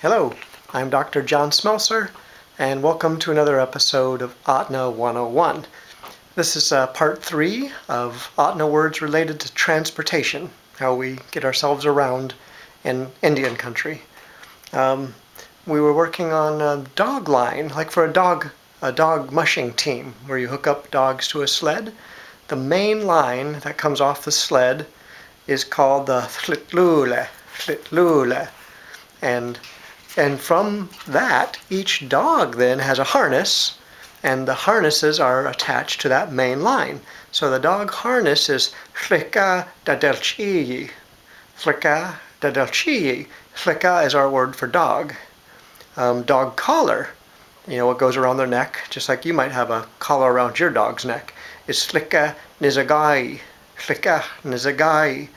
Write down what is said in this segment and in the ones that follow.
Hello, I'm Dr. John Smelser, and welcome to another episode of Ahtna 101. This is part 3 of Ahtna words related to transportation, how we get ourselves around in Indian country. We were working on a dog line, like for a dog mushing team, where you hook up dogs to a sled. The main line that comes off the sled is called the slitlule. And from that, each dog then has a harness, and the harnesses are attached to that main line. So the dog harness is flika dadelchii. Flika dadelchii. Flika is our word for dog. Dog collar, what goes around their neck, just like you might have a collar around your dog's neck, is flika nizagai. Flika nizagai.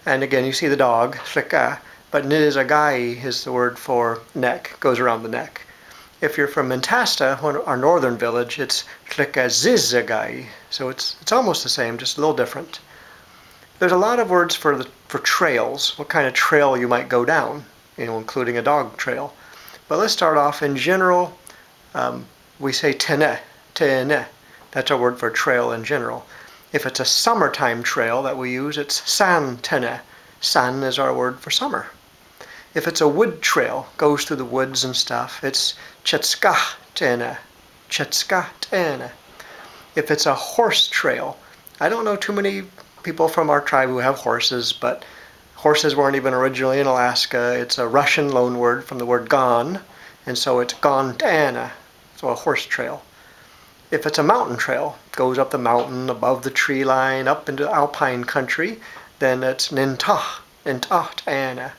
And again, you see the dog, flika. But nizagai is the word for neck, goes around the neck. If you're from Mentasta, our northern village, it's zizagai. So it's almost the same, just a little different. There's a lot of words for trails, what kind of trail you might go down, including a dog trail. But let's start off in general. We say tene. That's our word for trail in general. If it's a summertime trail that we use, it's san tene. San is our word for summer. If it's a wood trail, goes through the woods and stuff, it's chetska tene. Chetska tene. If it's a horse trail, I don't know too many people from our tribe who have horses, but horses weren't even originally in Alaska. It's a Russian loanword from the word gon, and so it's gon tene. So a horse trail. If it's a mountain trail, goes up the mountain, above the tree line, up into alpine country, then it's nintah tene.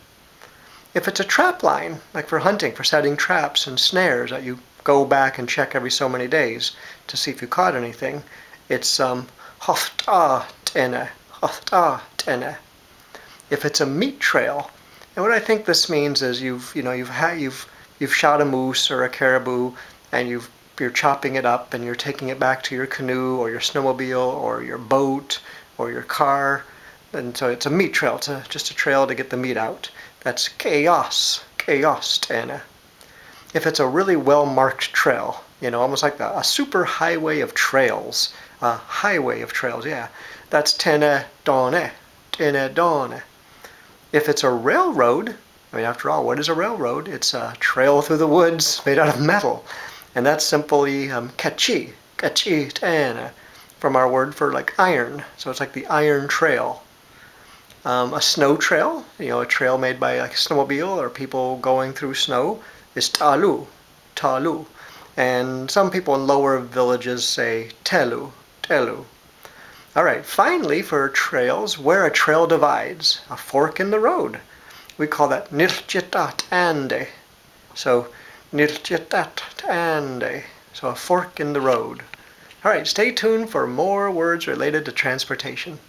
If it's a trap line, like for hunting, for setting traps and snares that you go back and check every so many days to see if you caught anything, it's hoftah tene. If it's a meat trail, and what I think this means is you've shot a moose or a caribou, and you're chopping it up and you're taking it back to your canoe or your snowmobile or your boat or your car, and so it's a meat trail. It's just a trail to get the meat out. That's chaos tene. If it's a really well-marked trail, almost like a super highway of trails, yeah, that's tene done. If it's a railroad, after all, what is a railroad? It's a trail through the woods made out of metal, and that's simply kachi tene, from our word for like iron. So it's like the iron trail. A snow trail, a trail made by like a snowmobile or people going through snow, is talu. And some people in lower villages say telu. All right, finally for trails, where a trail divides, a fork in the road, we call that nirchitatande. So nirchitatande, so a fork in the road. All right, stay tuned for more words related to transportation.